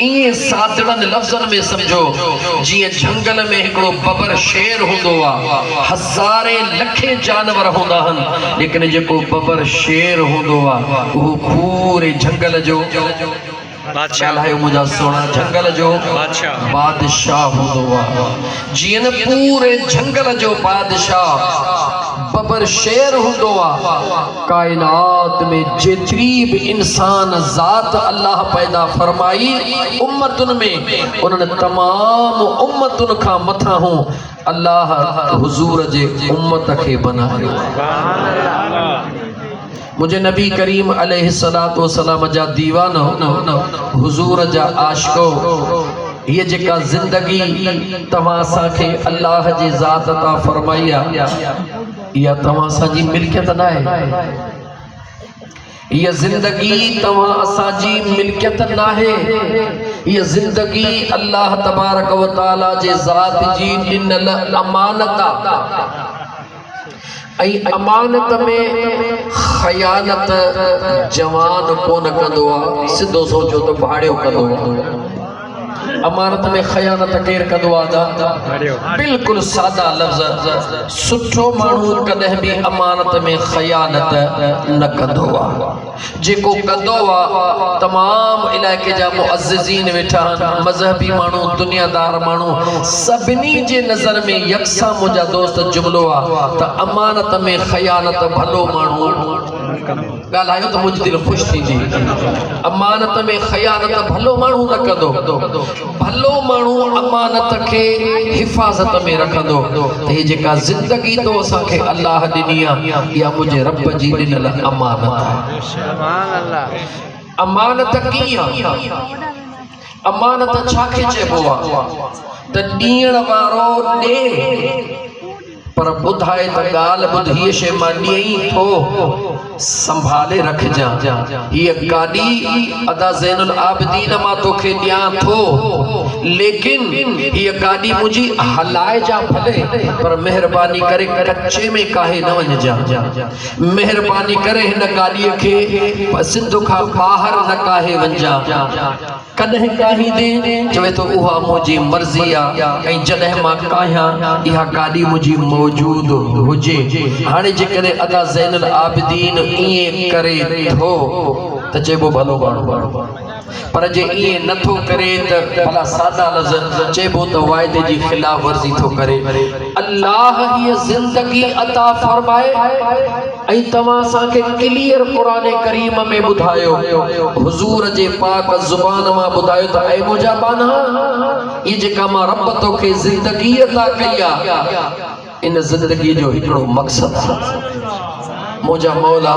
इए सादड़न लफ्ज़न में समझो जिए जंगल में एकड़ो बबर शेर हुंदो आ हज़ारे लखे जानवर हुंदा हन लेकिन जेको बबर शेर हुंदो आ वो पूरे जंगल जो बादशाह है मुझा सोना जंगल जो बादशाह हुंदो आ जिए न पूरे जंगल जो बादशाह बबर शेर हुंदो आ कायनात में जेतरी भी इंसान ज़ात अल्लाह पैदा फरमाई उम्मतुन में उन्होंने तमाम उम्मतुन का मथा हो अल्लाह हुजूर जे उम्मत के बनायो। मुझे नबी करीम अलैहिस्सलातु वस्सलाम जा दीवानो हुजूर जा आशिको ये जेका जिंदगी तव्हां असांखे अल्लाह जी ज़ात अता फरमाई या तव्हां असांजी मिल्कियत न आहे ये जिंदगी तव्हां असांजी मिल्कियत न आहे ये जिंदगी अल्लाह तबारक व तआला जे ज़ात जी ॾिनल अमानत आई अमानत में खयानत जवान कोन कंदो आ सिधो सोचो तो भाड़ियो कंदो आ अमानत में खयानत केर कंदो आ बिल्कुल सादा लफ्ज़ सुठो माण्हू कदे भी अमानत में खयानत न कंदो आ जेको कंदो आ तमाम इलाके जा मुअज़्ज़िज़ीन वेठा मजहबी माण्हू दुनियादार माण्हू सभिनी जे नज़र में यकसा मुझा दोस्त जुमलो आ त अमानत में खयानत भलो माण्हू ॻाल्हायो तो मुझी दिल खुश थी अमानत में खयानत भलो माण्हू न कंदो भलो माण्हू अमानत के हिफाजत में रखंदो त हे जेका जिंदगी तो असांखे अल्लाह ॾिनी आ या मुझे रब जी ॾिनल अमानत आहे। सुभान अल्लाह। अमानत कीअं अमानत छाखे चइबो आ त ॾियण वारो ॾे पर ॿुधाए त ॻाल्हि ॿुध हीअ शइ मां ॾियईं थो संभाले रखजां हीअ गाॾी अदा ज़ैनुल आबिदीन मां तोखे ॾियां थो लेकिन हीअ गाॾी मुंहिंजी हलाए जा भले पर महिरबानी करे कच्चे में काहे न वञजां महिरबानी करे हिन गाॾीअ खे सिंध खां ॿाहिरि न काहे वञजां कॾहिं काही दे चवे तो उहा मुंहिंजी मर्ज़ी आ ऐं जॾहिं मां काहियां इहा गाॾी मुंहिंजी मौजूद हुजे हाणे जेकॾहिं अदा ज़ैनुल आबिदीन इएं करे थो त चइबो भलो माण्हू पर जे इएं नथो करे त भला सादा लफ़्ज़ चइबो त वाइदे जी ख़िलाफ़ वर्ज़ी थो करे। अल्लाह हीअ ज़िंदगी अता फरमाए ऐं तव्हां असांखे क्लियर क़ुरान करीम में ॿुधायो हुजूर जे पाक ज़ुबान मां ॿुधायो त ऐ मुंहिंजा बाना इहा जेका मां रब तोखे ज़िंदगी अता कई आहे इन ज़िंदगी जो हिकिड़ो मक़सद आहे मुझा मौला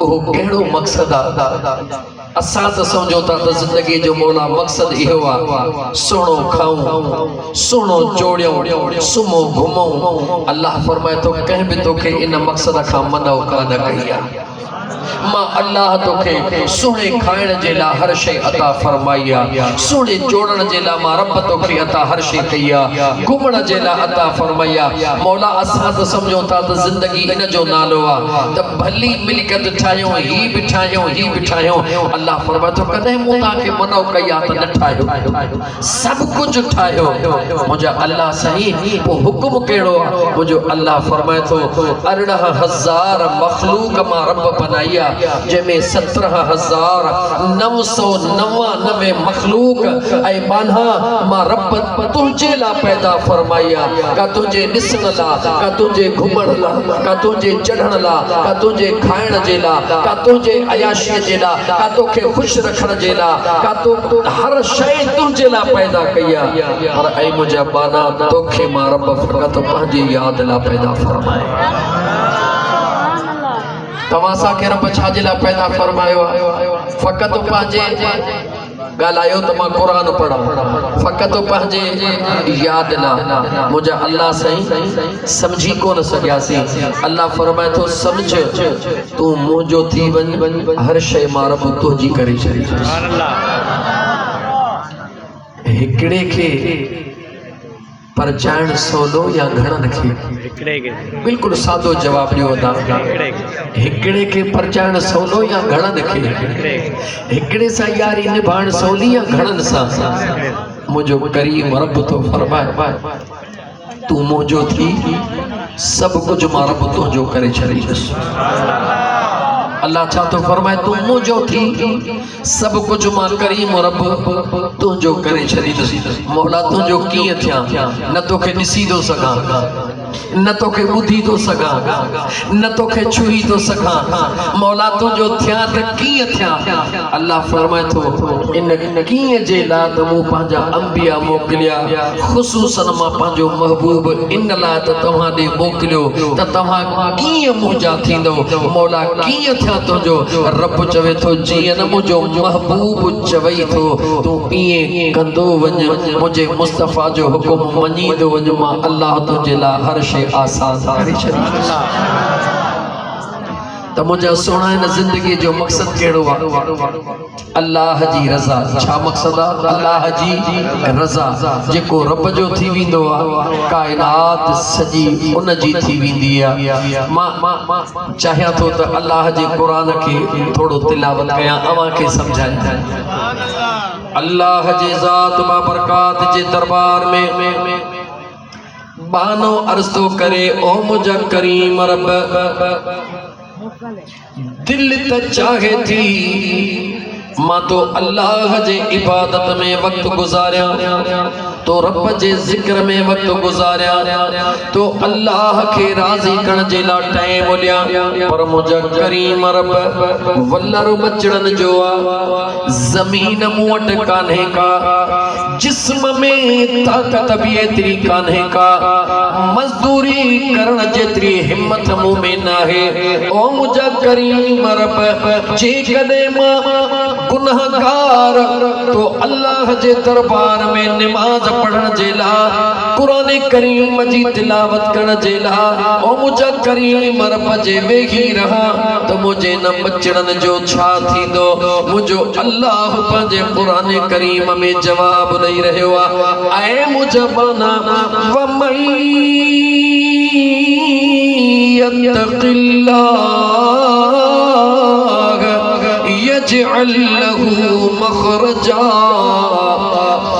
वो कहिड़ो मक़सद आहे असां त समझो था त ज़िंदगी जो मौला मक़सद इहो आहे सुहिणो खाऊं सुहिणो जोड़ियूं सुम्हो घुमूं अल्लाह फरमाए थो कंहिं बि तोखे इन मक़सद खां मनो कान कई आहे मां अल्लाह तोखे सुहिणे खाइण जे लाइ हर शइ अता फरमाई आहे सुहिणे जोड़ण जे लाइ मां रब तोखे अता हर शइ कई आहे घुमण जे लाइ अता फरमाई आहे मौला असां त सम्झो था त ज़िंदगी इन जो नालो आहे त भली मिल्कियत ठाहियूं ही बि ठाहियूं अल्लाह फरमाए थो कॾहिं मूं तव्हांखे मनो कई आहे त न ठाहियो सभु कुझु ठाहियो मुंहिंजा अल्लाह सही पोइ हुकुम कहिड़ो आहे मुंहिंजो अल्लाह फरमाए थो 18,000 मखलूक मां रब बनाई आहे जंहिंमें 17,999 मखलूक ऐं बान्हा मां रब तुंहिंजे लाइ पैदा फरमाई आहे का तुंहिंजे ॾिसण लाइ का तुंहिंजे घुमण लाइ का तुंहिंजे चढ़ण लाइ का तुंहिंजे खाइण जे लाइ का तुंहिंजे अयाशीअ जे लाइ का तोखे ख़ुशि रखण जे लाइ का तो हर शइ तुंहिंजे लाइ पैदा कई आहे पर ऐं मुंहिंजा बाना तोखे मां रब फ़क़ति पंहिंजी यादि लाइ पैदा फरमाए तव्हां असांखे रब छाजे लाइ पैदा फरमायो आहे फ़क़ति पंहिंजे ॻाल्हायो त मां क़ुरान पढ़ां फ़क़ति पंहिंजे यादि लाइ मुंहिंजा अल्लाह साईं सम्झी कोन सघियासीं अल्लाह फरमाए थो सम्झ तूं मुंहिंजो थी वञ हर शइ मां रब तुंहिंजी करे छॾी हिकिड़े खे पर जान सोलो या घणन खे बिल्कुल सादो जवाब दियो दा हिकड़े के पर जान सोलो या घणन खे हिकड़े सा यारी निभाण सोली या घणन सा मुझो करीम रब तो फरमाए तू मुझो थी सब कुछ मां रब तो जो करे छड़ीस अल्लाह छा तो फरमाए तू मुझो थी सब कुछ मां करीम रब तू जो करे छड़ीस मौला तू जो कीअं थिया न तोखे ॾिसी थो सघां न तोखे ॿुधी थो सघां न तोखे छुही थो सघां मौला तू जो थिया त कीअं थिया अल्लाह फरमाए थो इन कीअं जे लाइ त मूं पंहिंजा अंबिया मोकिलिया ख़ुसूसन मां पंहिंजो महबूब इन लाइ त तव्हां ॾे मोकिलियो त तव्हां कीअं मुंहिंजा थींदो मौला कीअं थिया तुंहिंजो रब चवे थो जीअं न मुंहिंजो महबूब चवई थो तूं ईअं कंदो वञ मुंहिंजे मुस्तफ़ा जो हुकुम मञींदो वञ मां अल्लाह तुंहिंजे लाइ हर शइ आसान करे छॾींदुसि त मुंहिंजा सोना हिन ज़िंदगी जो मक़सद कहिड़ो आहे अल्लाह जी रज़ा छा मक़सद आहे अल्लाह जी रज़ा जेको रब जो थी वेंदो आहे काइनात सॼी उन जी थी वेंदी आहे मां चाहियां थो त अल्लाह जे क़ुरान खे थोरो तिलावत कयां अवां खे सम्झायां अल्लाह जे ज़ात बाबरकात जे दरबार में बानो अर्ज़ तो करे ओ मुझा करीम रब दिल त चाहे थी मां तो अल्लाह जे इबादत में वक्त गुजारिया तो रब जे जिक्र में वक्त गुजारिया तो अल्लाह के राज़ी करण जे लाइ टाइम ॾियां पर मुझा करीम रब वल्लर बचड़न जो ज़मीन मूं वटि कान्हे का जिस्म में ताकत भी एतिरी कान्हे का मजदूरी करण जेतिरी हिम्मत मूं में नाहे ओ मुझा करीम रब जेकॾहिं मां गुनाहगार तो अल्लाह जे दरबार में नमाज पढ़ण जे लाइ कुरान करीम जी तिलावत करण जे लाइ ओ मुझा करीम रब जे वेही रहा त मुझे न बचड़न जो छा थींदो मुझो अल्लाह पंहिंजे कुरान करीम में जवाब ॾेई रहियो आहे ऐ मुझा बाना वमन यत्तक़िल्लाह यजअल लहू मखरजा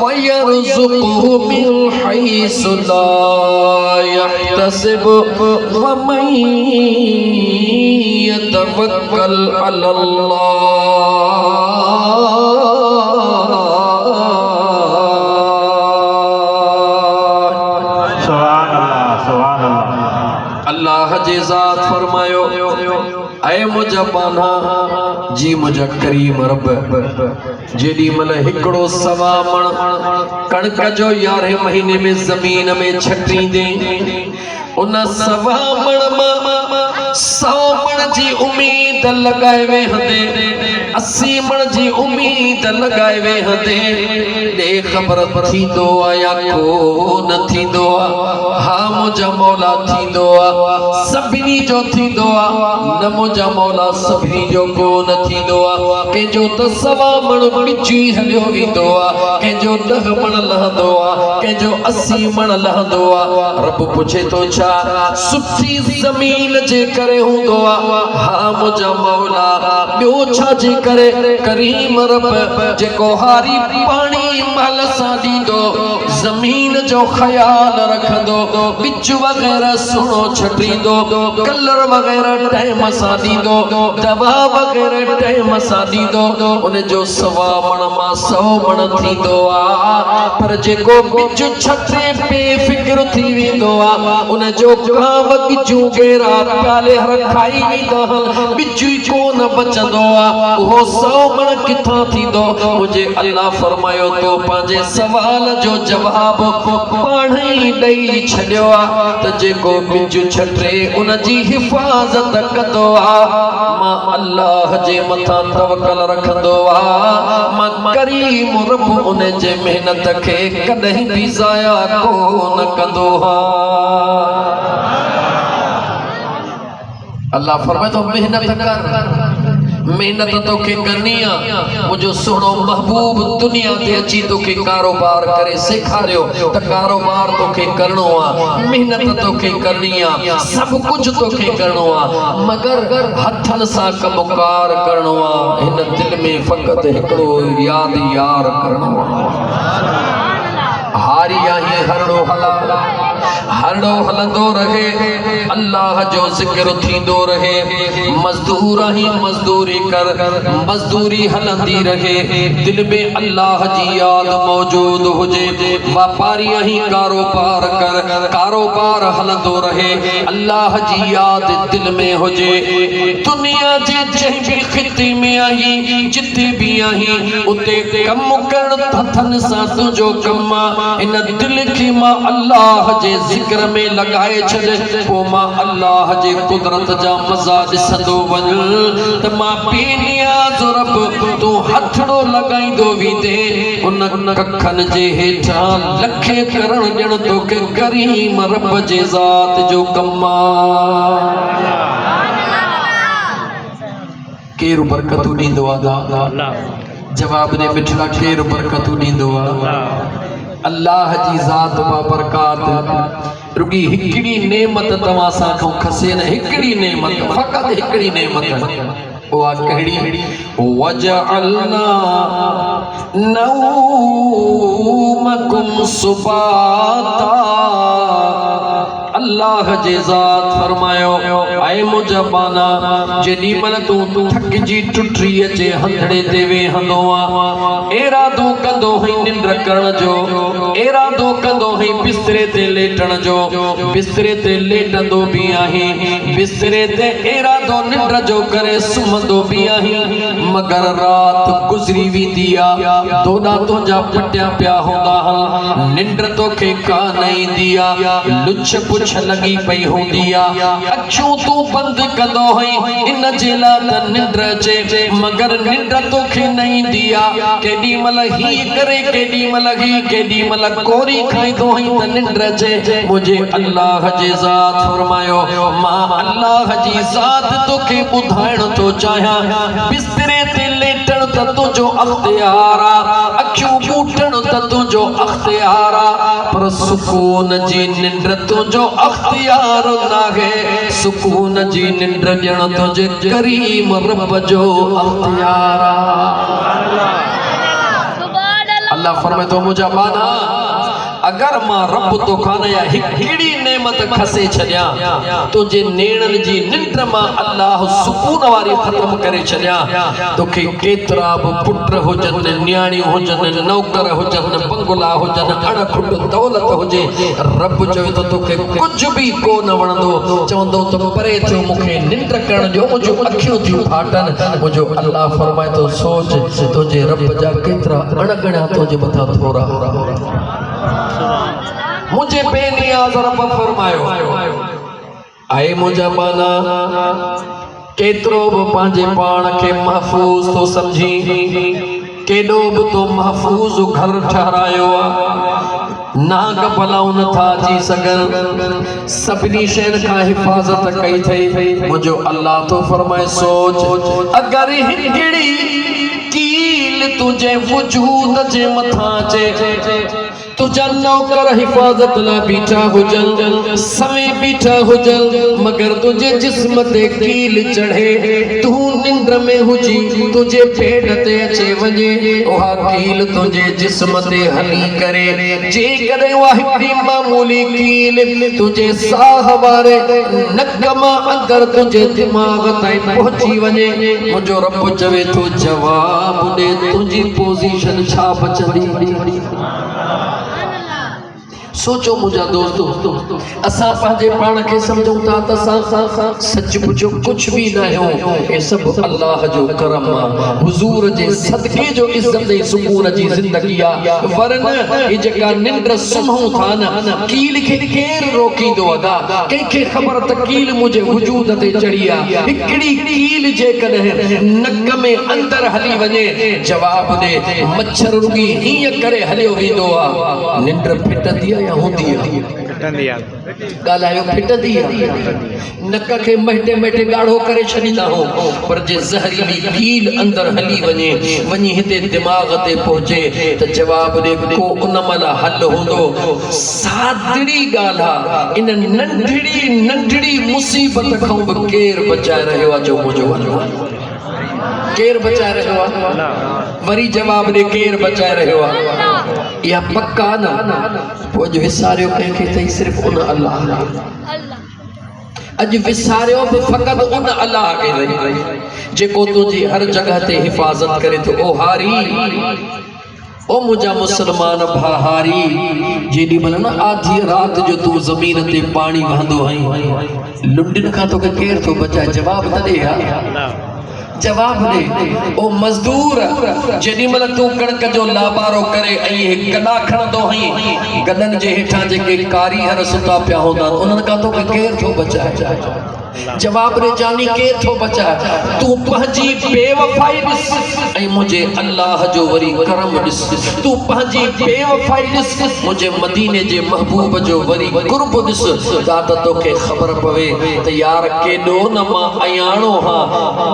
वयरज़ुक़हु मिन हैसु ला यहतसिब वमन यतवक्कल अलल्लाह अल्लाह जे ज़ात फरमायो ऐ मुझा बाना जी मुझा करीम रब जेडी मल हिकड़ो सवा मण कणक जो 11 महीने में जमीन में छटींदे उन सवा मण मां 100 मण जी उम्मीद लगाए वे हंदे 80 मण जी उम्मीद लगाए वे हंदे दे खबर थींदो आया को न थींदो हा मुझा मौला थींदो सभिनी जो थींदो न मुझा मौला सभिनी जो को न थींदो कंहिंजो त सवा मण बिची हलियो वेंदो कंहिंजो 10 मण लहंदो कंहिंजो 80 मण लहंदो रब पुछे तो छा सुठी ज़मीन जे करे हूंदो हा मुझा मौला ॿियो छा जे करे करीम रब जेको हारी पाणी महल सां ॾींदो ज़मीन जो ख्याल रखंदो बिच वग़ैरह सुणो छटींदो कलर वग़ैरह टाइम सां ॾींदो दवा वग़ैरह टाइम सां ॾींदो उन जो 100 मण मां 100 मण थींदो पर जेको बिच छटे बेफिक्र थी वेंदो उन जो गांव बिचू गेरा प्याले रखाई वेंदा बिच ई कोन बचंदो वो 100 मण किथां थींदो मुझे अल्लाह फरमायो तो पंहिंजे सवाल जो जवाब पाण ई ॾेई छॾियो त जेको बिज छटे उन जी हिफ़ाज़त कंदो मां अल्लाह जे मथां तवक्कल रखंदो मां करीम रब उन जे मेहनत खे कॾहिं बि ज़ाया कोन कंदो अल्लाह फरमाए तो मेहनत कर मेहनत तोखे करनी आ मुझो सोनो महबूब दुनिया ते अची तोखे कारोबार करे सेखारियो त कारोबार तोखे करणो आ मेहनत तोखे करनी आ सब कुछ तोखे करणो आ मगर हथन सा कमकार करणो आ इन दिल में फकत हिकड़ो याद यार करणो आ हारी आही हरड़ो हलंदो रहे अल्लाह जो जिक्र थींदो रहे मजदूर आही मजदूरी कर मजदूरी हलंदी रहे दिल में अल्लाह जी याद मौजूद हुजे व्यापारी आही कारोबार कर कारोबार हलंदो रहे अल्लाह जी याद दिल में हुजे दुनिया जे जहीं भी खिते में आही जिते भी आही उते कम करण हथन सा तुझो कम इन दिल की मां अल्लाह जे जिक्र में लगाए छॾ पो मां अल्लाह जे कुदरत जा मज़ा ॾिसंदो वञ त मां बेनियाज़ रब तूं हथड़ो लगाईंदो वींदे उन कखन जे हेठां लखे करण ॼण तोखे करीम रब जे ज़ात जो कम केरु बरकतूं ॾींदो आहे जवाब दे मिठड़ा केरु बरकतूं ॾींदो आहे अल्लाह जी ज़ात बा बरकात रुगी हिकड़ी नेमत तवा सा को खसे न हिकड़ी नेमत फकत हिकड़ी नेमत ओ आ कहड़ी वजअलना नौमकुम सुबाता अल्लाह जे ज़ात फरमायो आए मुजबाना जेडी मन तू थक जी टुटरी अचे हंधड़े ते वेहंदो आ इरादो कंदो है निंद्र करण जो इरादो कंदो है बिस्तरे ते लेटण जो बिस्तरे ते लेटंदो भी आही बिस्तरे ते इरादो निंद्र जो करे सुमंदो भी आही मगर रात गुजरी वेंदी आ दोडा तुंजा पटिया पिया होंदा निंद्र तोखे का नहीं दिया लुछ पुछ लगी पई होंदी आ अखियूं तू बंद कंदो है इन जेला त निंद्र अचे मगर निंद्र तोखे नहीं दिया केडी मल ही करे केडी मल ही केडी मल कोरी खाइदो है त निंद्र अचे मुझे अल्लाह जे ज़ात फरमायो मां अल्लाह जी ज़ात तोखे बुधाइण तो चाहियां बिस्तरे ते लेटण त तुझो अख्तियार आ अखियूं बूटण त तुझो अख्तियार आ पर सुकून जी निंद्र तुझो अख्तियार नाहे सुकून जी निंद्र ॼण तुझे करीम रब जो अख्तियार अल्लाह फरमाए तो मुझा बाना अगर मां रब तो खाना या हिकड़ी नेमत खसे छड्या तुझे नेणन जी निंद्र मां अल्लाह सुकून वारी खत्म करे छड्या तोखे केतरा बि पुट हुजन न्याणी हुजन नौकर हुजन बंगला हुजन अणखुट दौलत हुजे रब चवे तो तोखे कुछ भी को न वणंदो चवंदो तो परे थियो मूंखे निंद्र करण जो मुझो अखियूं थियूं फाटन मुझो अल्लाह फरमाए तो सोच तुझे रब जा केतरा अणगणा तुझे मथा थोरा मुझे बेनियाज़ रब फरमायो आए मुझा बाना केतरो बि पांजे पाण के महफूज तो समझी केडो बि तो महफूज घर ठहरायो नाग भलाऊ नथा अची सघन सभिनी शयुनि खां हिफ़ाज़त कई थई मुझो अल्लाह तो फरमाए सोच अगर हिकड़ी कील तुझे वजूद जे मथा अचे तुझा नौकर हिफाजत ला बीठा हुजन समय बीठा हुजन मगर तुझे जिस्म ते कील चढ़े तू निंद्र में हुजी तुझे पेट ते अचे वञे उहा कील तुझे जिस्म ते हली करे जे करे उहा हिकड़ी मामूली कील तुझे साह वारे नक मां अंदर तुझे दिमाग ताईं पहुची वञे मुंहिंजो रब चवे थो जवाब ॾे तुंहिंजी पोज़ीशन छा बचंदी सोचो मुझा दोस्तों असा पांजे पाण के समझूं ता त असा सच पुछो कुछ भी ना हो ये सब अल्लाह जो करम हुजूर जे सदके जो इज्जत दे सुकून जी जिंदगी आ वरन ये जका निंद्र सुनहू था न कील के केर रोकींदो अदा के खबर त कील मुझे वजूद ते चढ़िया हिकड़ी कील जे कदे नक में अंदर हली वने जवाब दे मच्छर रुगी ही करे हलियो वेंदो आ निंद्र फिटंदी या होंदी है ॻाल्हायो फिटंदी आहे नक खे मटे मटे ॻाढ़ो करे छॾींदा हो पर जे ज़हरीली कील अंदर हली वञे वञी हिते दिमाग़ ते पहुचे त जवाब ॾे को उन महिल हल हूंदो सादड़ी ॻाल्हि आहे इन नंढड़ी मुसीबत खां बि केरु बचाए रहियो आहे जो मुंहिंजो हलो केरु बचाए रहियो आहे वरी जवाब ॾे केरु बचाए रहियो आहे या पक्का न पोइ विसारियो कंहिंखे अथई सिर्फ़ु उन अल्लाह अॼु विसारियो बि फ़क़ति उन अल्लाह खे रही जेको तुंहिंजी हर जॻह ते हिफ़ाज़त करे थो ओ हारी ओ मुंहिंजा मुसलमान भाहारी जेॾी महिल न आधी रात जो तूं ज़मीन ते पाणी वहंदो आहीं लुंडिन खां तोखे केरु थो बचाए जवाब त ॾे जवाब दे ओ मजदूर जेॾी महिल तूं कणक जो लाबारो करे ऐं कॾा खणंदो आहीं गॾनि जे हेठां जेके कारीगर सुता पिया हूंदा उन्हनि खां तोखे केरु थो बचाए जवाब ॾे जानी केरु थो बचाए तूं पंहिंजी बेवफ़ाई ॾिस ऐं मुंहिंजे अल्लाह जो वरी करम ॾिस तूं पंहिंजी बेवफ़ाई ॾिस मुंहिंजे मदीने जे महबूब जो वरी कुर्ब ॾिस त तोखे ख़बर पवे त यार केॾो न मां अयाणो हां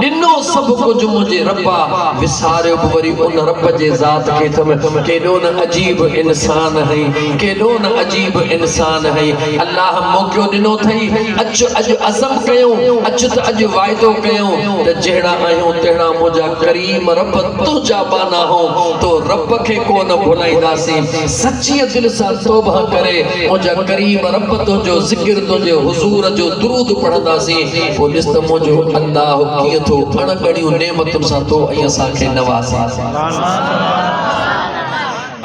ॾिनो सभु कुझु मुंहिंजे रब्बा विसारियो बि वरी उन रब जे ज़ात खे केॾो न अजीब इंसान है केॾो न अजीब इंसान है अल्लाह मौक़ो ॾिनो अथई अॼु अज़म कयूं अच त अॼु वाइदो कयूं त जहिड़ा आहियूं तहिड़ा मुंहिंजा करीम रब तुंहिंजा बाना हो तो रब खे कोन भुलाईंदासीं सची दिल सां तौबा करे मुंहिंजा करीम रब तुंहिंजो ज़िक्र तुंहिंजे हुज़ूर जो दुरूद पढ़ंदासीं पोइ ॾिस त मुंहिंजो अल्लाह कीअं थो अणगणियूं नेमतुनि सां तो ऐं असांखे नवाज़े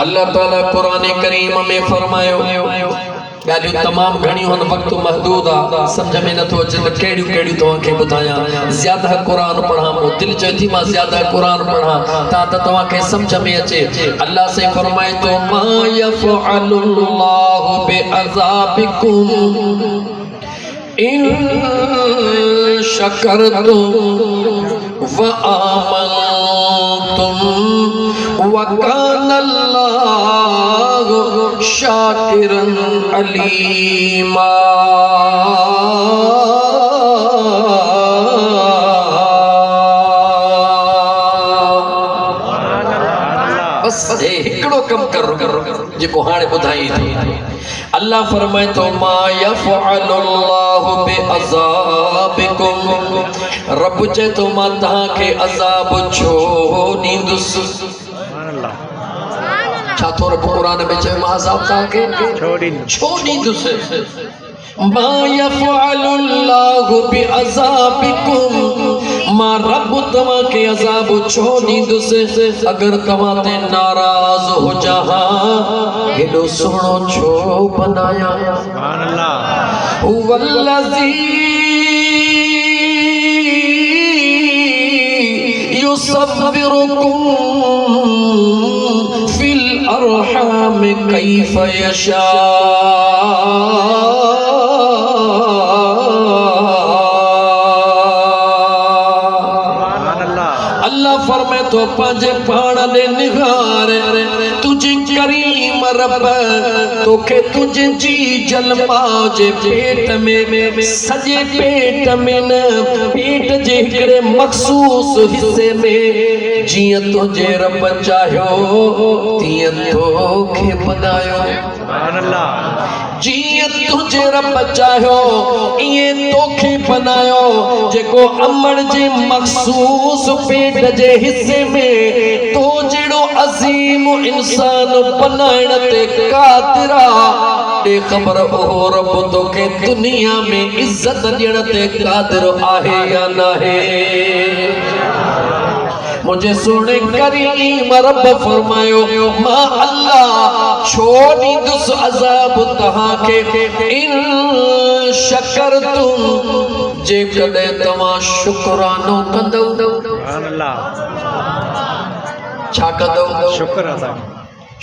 अल्लाह ताला क़ुरान करीम में फरमायो ॻाल्हियूं तमामु घणियूं आहिनि वक़्तु महदूद आहे सम्झ में नथो अचे त कहिड़ियूं कहिड़ियूं तव्हांखे ॿुधायां ज़्यादा क़ुरान पढ़ां पोइ दिलि चए थी मां ज़्यादा क़ुरान पढ़ां त तव्हांखे सम्झ में अचे अल्लाह से फरमाए थो मा यफ़अलुल्लाहु बिअज़ाबिकुम इन शकरतुम व आमनतुम व कानल्लाहु शाकिरन अलीमा बस हिकिड़ो कम कर जेको हाणे ॿुधाई थी अल्लाह फरमाए थो मा यफ़अलुल्लाहु बिअज़ाबिकुम रब चए थो मां तव्हांखे अज़ाब छो ॾींदुसि छा थो रब क़ुरान में चयो मां अज़ाब तव्हांखे छो ॾींदुसि मा यफ़अलुल्लाहु बिअज़ाबिकुम मां रब तव्हांखे अज़ाब छो ॾींदुसि अगरि तव्हां ते नाराज़ हुजां हेॾो सुहिणो छो बनायां वल्लज़ी युसव्विरुकुम फिल अरहाम कैफ यशा अल्लाह फरमाए तो पंहिंजे पाण ॾे निगार तुझे करीम रब तोखे तुझे जी जलमा जे पेट में सॼे पेट में न पेट जे हिकिड़े मखसूस हिस्से में जीअं तुझे रब चाहियो तीअं तोखे बनायो जीअं तुझे रब चाहियो ईअं तोखे बनायो जेको अमड़ जे मखसूस पेट जे हिस्से में तो जहिड़ो अज़ीम इंसान बनाइण ते क़ादिर आहे ख़बर ओहो रब तोखे दुनिया में इज़त ॾियण ते क़ादिर आहे या नाहे मुझे सोने करीम रब फरमायो मां अल्लाह छो ॾींदुसि अज़ाब तव्हांखे इन शकरतुम जेकॾहिं तव्हां शुक्रानो कंदव छा कंदव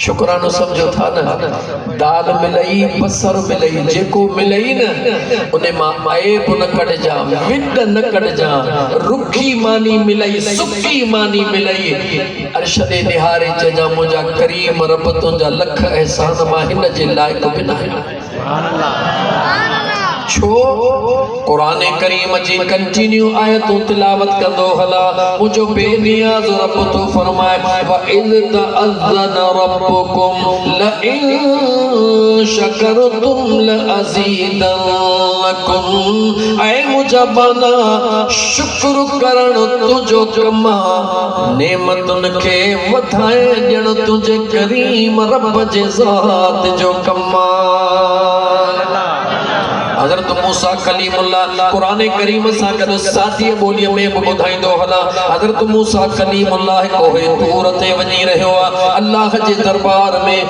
शुक्रानो समझो था न दाल मिलई बसर मिलई जेको मिलई न उन मां ऐब न कढजा विड न कढजा रुखी मानी मिलई सुकी मानी मिलई अरशद निहारे चजा मुंहिंजा करीम रब तुंहिंजा लख एहसान मां हिन जे लाइक़ बि न छो कुरान करीम जी कंटिन्यू आयतूं तिलावत कंदो हला मुझो बेनियाज़ रब तो फरमाए व इज़ तअज़्ज़न रब्बुकुम ल इन शकरतुम ल अज़ीदन्नकुम ऐ मुझा बना शुक्र करण तुझो कमा नेमतुन के वधाए ॼण तुझे करीम रब जे ज़ात जो कमा हज़रत मूसा कलीमुल्लाह कुरान करीम सां गॾु साथी ॿोलीअ में बि ॿुधाईंदो हला हज़रत मूसा कलीमुल्लाह कोहे तूर ते वञी रहियो आहे अल्लाह जे दरबार में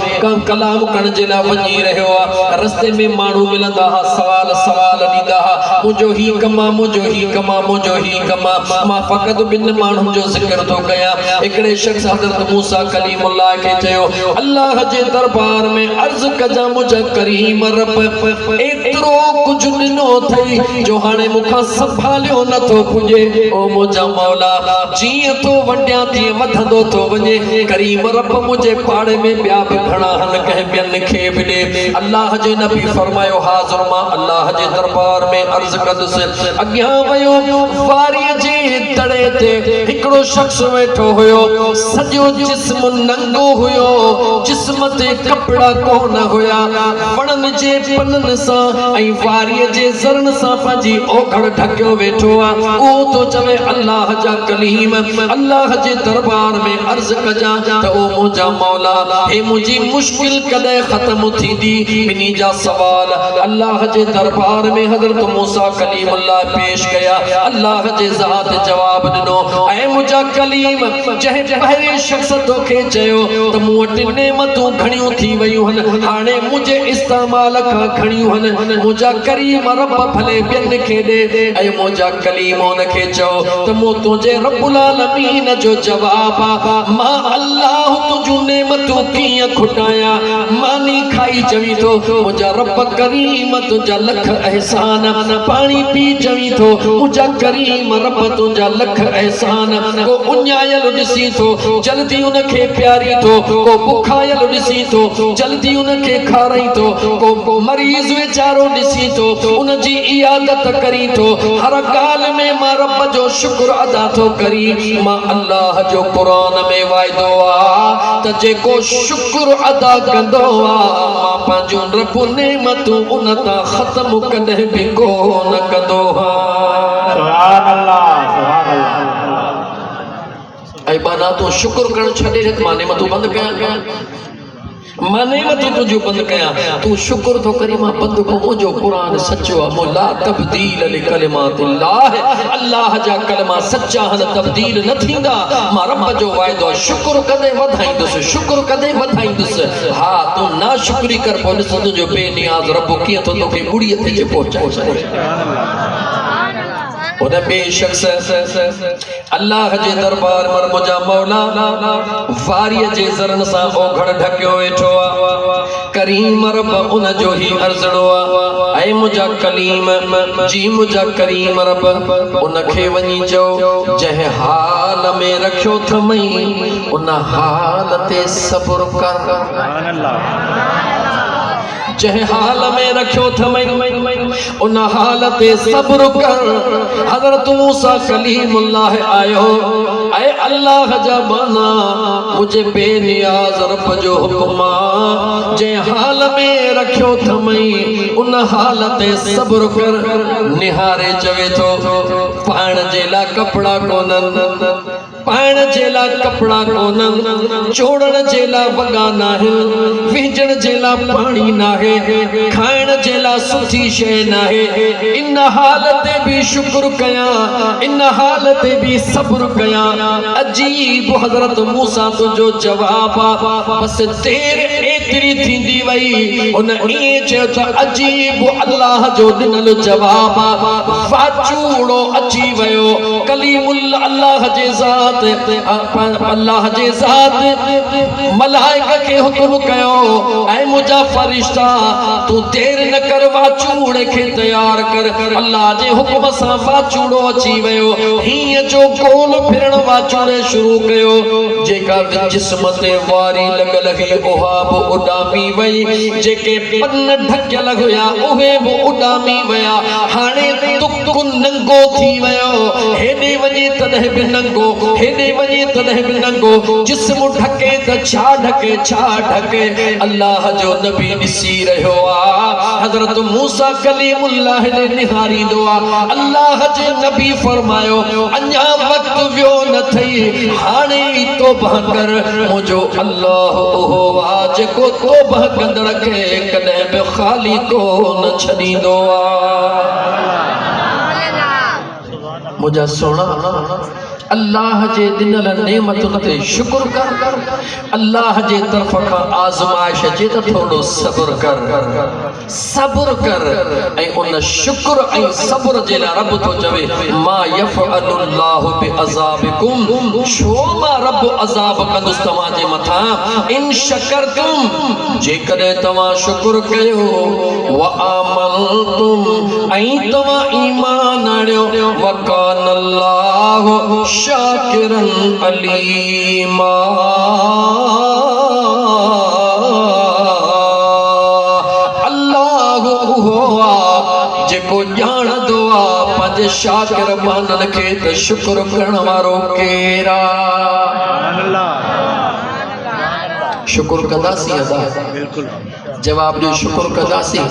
कलाम करण जे लाइ वञी रहियो आहे रस्ते में माण्हू मिलंदा हुआ सवाल ॾींदा हुआ मुंहिंजो ही कमा मुंहिंजो ही कमा मुंहिंजो ही कमा मां फ़क़ति ॿिनि माण्हुनि जो ज़िक्र थो कयां हिकिड़े शख़्स हज़रत मूसा कलीमुल्लाह खे चयो अल्लाह जे दरबार में अर्ज़ कजां मुंहिंजा करीम रब एतिरो कुछ ॾिनो अथई जो हाणे मूंखां संभालियो नथो पुॼे ओ मुंहिंजा मौला जीअं तो वंडियां तीअं वधंदो थो वञे करीम रब मुंहिंजे पाड़े में ॿिया बि घणा हन कंहिं ॿियनि खे बि ॾे अल्लाह जे नबी फरमायो हाज़िर मां अल्लाह जे दरबार में अर्ज़ कंदुसि अॻियां वियो वारीअ जे तड़े ते हिकिड़ो शख़्स वेठो हुयो सॼो जिस्म नंगो हुयो जिस्म ते कपिड़ा कोन हुया वणनि जे पननि सां ऐं वारीअ जे ज़रन सां पंहिंजी ओघड़ ढकियो वेठो आहे उहो तो चवे अल्लाह जा कलीम अल्लाह जे दरबार में अर्ज़ कजां त ओ मुंहिंजा मौला हे मुंहिंजी मुश्किल कॾहिं ख़त्म थींदी ॿिन्ही जा सवाल अल्लाह जे दरबार में हज़रत मूसा कलीमुल्लाह पेश कया अल्लाह जे ज़ात जवाब ॾिनो ऐं मुंहिंजा कलीम जंहिं पहिरें शख़्स तोखे चयो त मूं वटि नेमतूं घणियूं थी वयूं आहिनि हाणे मुंहिंजे इस्तेमाल खां घणियूं आहिनि मुंहिंजा करीम रब भले ॿियनि खे ॾे ऐं मुंहिंजा कलीम उनखे चओ त मूं तुंहिंजे रब्बुल आलमीन जो जवाब आहे मां अल्लाह तुंहिंजूं नेमतूं कीअं खुटायां मानी खाई चवी थो मुंहिंजा रब करीम तुंहिंजा लख अहसान पाणी पी चवी थो मुंहिंजा करीम रब तुंहिंजा लख अहसान को उञायल ॾिसी थो जल्दी उनखे प्यारी थो को बुखायल ॾिसी थो जल्दी उनखे खाराई थो को मरीज़ वीचारो ॾिसी थो उनजी इयादत करी थो हर ॻाल्हि में मां रब जो शुक्र अदा थो करी मां अल्लाह जो क़ुरान में वाइदो आहे त जेको शुक्र अदा कंदो आहे मां पंहिंजूं रब नेमतूं उन तां ख़त्म कॾहिं बि कोन कंदो सुभान अल्लाह सुभान अल्लाह ऐं माना तूं शुक्र करणु छॾे ॾे मां नेमतूं बंदि कयां मां नेमतूं तुंहिंजूं बंदि कयां तूं शुक्र थो करी मां बंदि को मुंहिंजो क़ुरान सचो आहे मोला तब्दील लिकलिमातिल्लाह अल्लाह जा कलमा सचा आहिनि तब्दील न थींदा मां रब जो वाइदो आहे शुक्र कॾहिं वधाईंदुसि शुक्र कॾहिं वधाईंदुसि हा तूं नाशुक्री कर पोइ ॾिस तुंहिंजो बेनियाज़ रब कीअं थो तोखे ॿुड़ीअ ते पहुचाए छॾे उन बे शख्स अल्लाह जे दरबार में मुंहिंजा मौला वारीअ जे ज़रन सां ओघड़ ढकियो वेठो आहे करीम रब उन जो ही अर्ज़णो आहे ऐं मुंहिंजा कलीम जी मुंहिंजा करीम रब उनखे वञी चओ जंहिं हाल में रखियो थमई उन हाल ते सब्र कर जंहिं हाल में रखियो थमई उन हाल ते सब्र कर हज़रत मूसा कलीमुल्लाह आयो ऐ अल्लाह जा बाना मुझे बेनियाज़ रब जो हुक्म जंहिं हाल में रखियो थमई उन हाल ते सब्र कर निहारे चवे थो पाइण जे लाइ कपिड़ा कोन्हनि पाइण जे लाइ कपिड़ा कोन्हनि चोड़ण जे लाइ वॻा नाहिनि विझण जे लाइ पाणी नाहे खाइण जे लाइ सुठी शइ नाहे इन हाल ते बि शुक्र कयां इन हाल ते बि सब्र कयां अजीब हज़रत मूसा तुंहिंजो जवाब बस देर एतिरी थींदी वई उन ईअं चयो त अजीब अल्लाह जो ॾिनल जवाब वाचूड़ो अची वियो कलीमुल अल्लाह जे ज़ात अल्लाह जे ज़ात मलाइका के हुक्म कयो ऐ मुंहिंजा फरिश्ता तू देर न कर वाचूड़े खे तैयार कर अल्लाह जे हुक्म सां वाचूड़ो अची वियो हीअं जो गोल फिरण वाचूड़े शुरू कयो जेका जिस्म ते वारी लॻल हुई उहा बि उॾामी वई जेके पन ढकियल हुया उहे बि उॾामी विया हाणे तुक नंगो थी वियो हेॾे वञे तॾहिं बि नंगो हेॾे वञे तॾहिं बि नंगो जिस्म ढके त छा ढके अल्लाह जो नबी ॾिसी रहियो आहे हज़रत मूसा कलीमुल्लाह ने निहारींदो आहे अल्लाह जे नबी फरमायो अञा वक़्तु वियो न थई हाणे ई तौबा कर मुंहिंजो अल्लाह उहो आहे जेको तौबा कंदड़ खे कॾहिं बि ख़ाली कोन छॾींदो आहे मुझा सोना अल्लाह जे दिनल नेमतुन ते शुक्र कर अल्लाह जे तरफ का आजमाइश जे त थोड़ो सब्र कर ऐं उन शुक्र ऐं सब्र जे लाइ रब तो चवे मा यफअलुल्लाहु बिअज़ाबिकुम छो मां रब अज़ाब कंदुसि तव्हां जे मथां इन शकरतुम जेकॾहिं तव्हां शुक्र कयो व आमनतुम ऐं तव्हां ईमान आणियो व कान अल्लाहु शाकिरन अलीमा अल्लाह उहो आहे जेको ॼाणंदो आहे पंहिंजे शाकिर बाननि खे त शुक्र करण वारो केरु आहे शुक्र कंदासीं असां जवाब ॾियो शुक्र कंदासीं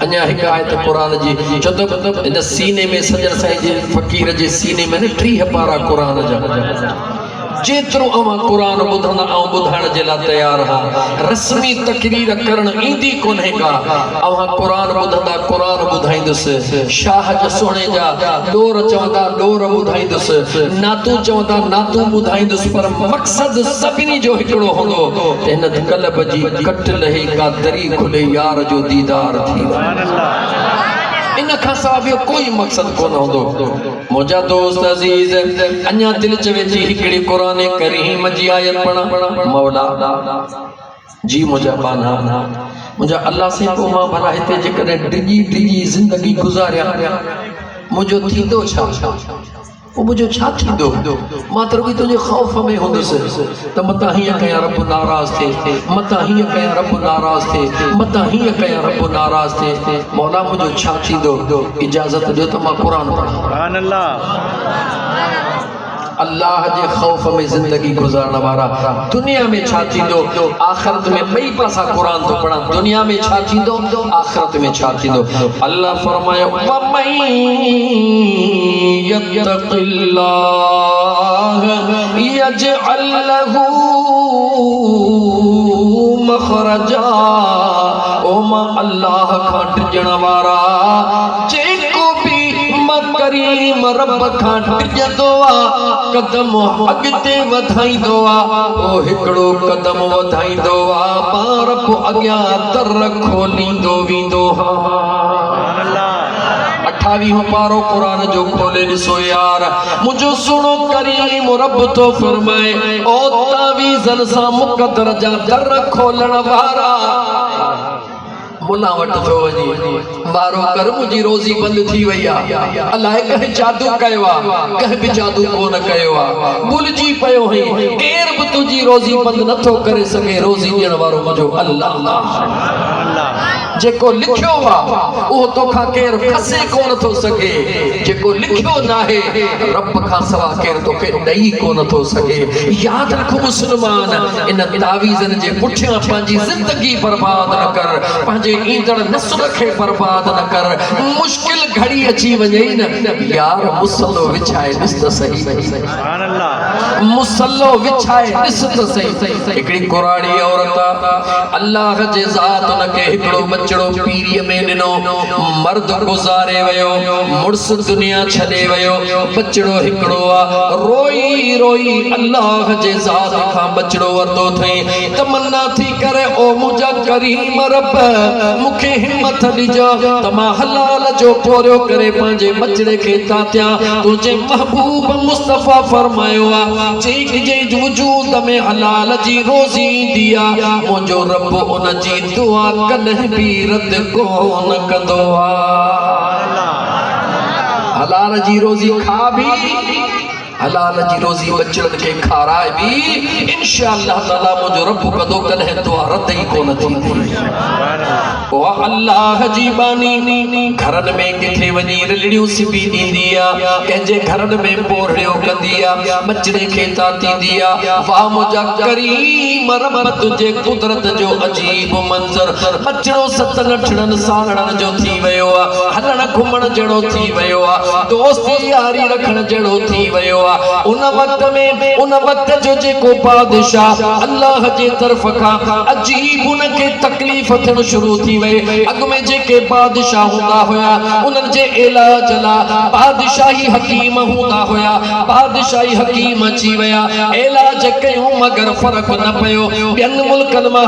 अञा हिकु आयत क़ुरान जी चो त इन सीने में सजण साईं जे फ़कीर जे सीने में न 30 पारा क़ुरान जा जेतिरो अवां क़ुरान ॿुधंदा ऐं ॿुधाइण जे लाइ तयार हा रस्मी तकरीर करण ईंदी कोन्हे का अवां क़ुरान ॿुधंदा क़ुरान ॿुधाईंदुसि शाह जे सोणे जा ॾोर चवंदा ॾोर ॿुधाईंदुसि नातू चवंदा नातू ॿुधाईंदुसि पर मक़सदु सभिनी जो हिकिड़ो हूंदो त हिन क़ल्ब जी कट लही का दरी खुले यार जो दीदार थी इन खां सवाइ कोई मक़सद कोन हूंदो मुंहिंजा दोस्त अज़ीज़ अञा दिलि चवे थी हिकिड़ी क़ुरान करीम जी आयत पढ़ा मौला जी मुंहिंजा बाना मुंहिंजा अल्लाह से को मां भला हिते जेकॾहिं डिॼी ज़िंदगी गुज़ारिया मुंहिंजो थींदो छा वो मुझे छा थींदो मां त रुॻी तुंहिंजे ख़ौफ़ में हूंदुसि त मतां हीअं कयां रब नाराज़ थिए मतां हीअं कयां रब नाराज़ थिए मतां हीअं कयां रब नाराज़ थिए मौला मुंहिंजो छा थींदो इजाज़त ॾियो त मां क़ुरान पढ़ां अल्लाह जे ख़ौफ़ में ज़िंदगी गुज़ारण वारा दुनिया में छा थींदो आख़िरत में ॿई पासा क़ुरान थो पढ़ां दुनिया में छा थींदो आख़िरत में छा थींदो अल्लाह फरमायो वमन यत्तक़िल्लाह यजअल लहू मख़रजा ओ मां अल्लाह खां डिॼण वारा जेको भी करीम रब खां डिॼंदो आहे कदम अॻिते वधाईंदो आहे ओ हिकिड़ो कदम वधाईंदो आहे पाण पोइ अॻियां दर खोलींदो वेंदो 28 पारो क़ुरान जो खोले ॾिसो यार मुंहिंजो सुणो करीम रब तो फरमाए ओ तावीज़न सां मुक़दर जा दर खोलण वारा मुला वट थो वञी वारो कर मुंहिंजी रोज़ी बंदि थी वई आहे अलाए कंहिं जादू कयो आहे कंहिं बि जादू कोन कयो आहे भुलिजी पियो हुई केर बि तुंहिंजी रोज़ी बंदि नथो करे सघे रोज़ी ॾियण वारो मुंहिंजो अल्लाह जेको लिखियो आहे उहो तोखां केरु खसे कोन थो सघे जेको लिखियो नाहे रब खां सवा केरु तोखे ॾेई कोन थो सघे यादि रख मुस्लमान इन तावीज़नि जे पुठियां पंहिंजी ज़िंदगी बर्बाद न कर पंहिंजे ईंदड़ नस्ल खे बर्बाद न कर मुश्किल घड़ी अची वञे न यार मुसलो विछाए ॾिस त सही सुभान अल्लाह मुसल्लो विछाए ॾिस त सही हिकिड़ी कुराड़ी औरत अल्लाह जे ज़ात उनखे हिकिड़ो बचड़ो पीरीअ में ॾिनो मर्द गुज़ारे वियो मुड़स दुनिया छॾे वियो बचड़ो हिकिड़ो आहे रोई रोई अल्लाह जे ज़ात खां बचड़ो वरितो अथई तमन्ना थी करे ओ मुंहिंजा करीम रब मूंखे हिम्मत ॾिजा त मां हलाल जो पोरियो करे पंहिंजे बचड़े खे तातियां तुंहिंजे महबूब मुस्तफ़ा फरमायो आहे जे वजूद में हलाल जी रोज़ी ईंदी आहे मुंहिंजो रब उन जी दुआ कॾहिं बि रद कोन कंदो आहे हलाल जी रोज़ी खा बि हलाल जी रोज़ी बचड़नि खे खाराए बि इंशाअल्लाह ताला मुंहिंजो रब कदो कॾहिं दुआ रद ई कोन थींदी ओ अल्लाह जी बानी घरनि में किथे वञी रलड़ियूं सिबी ॾींदी आहे कंहिंजे घरनि में पोरड़ियो कंदी आहे बचड़े खे तातींदी आहे वाह मुंहिंजा करीम रब तुंहिंजे कुदरत जो अजीब मंज़र बचड़ो सत नठड़नि सालड़नि जो थी वियो आहे हलण घुमण जहिड़ो थी वियो आहे दोस्ती यारी रखण जहिड़ो थी वियो उन वक्त जो जेको बादशाह अल्लाह जे तरफ खां अजीब उनखे तकलीफ़ थियण शुरू थी वई अॻु में जेके बादशाह हूंदा हुया उन्हनि जे इलाज लाइ बादशाही हकीम हूंदा हुया बादशाही हकीम अची विया इलाज कयूं मगर फ़र्क़ न पियो ॿियनि मुल्कनि मां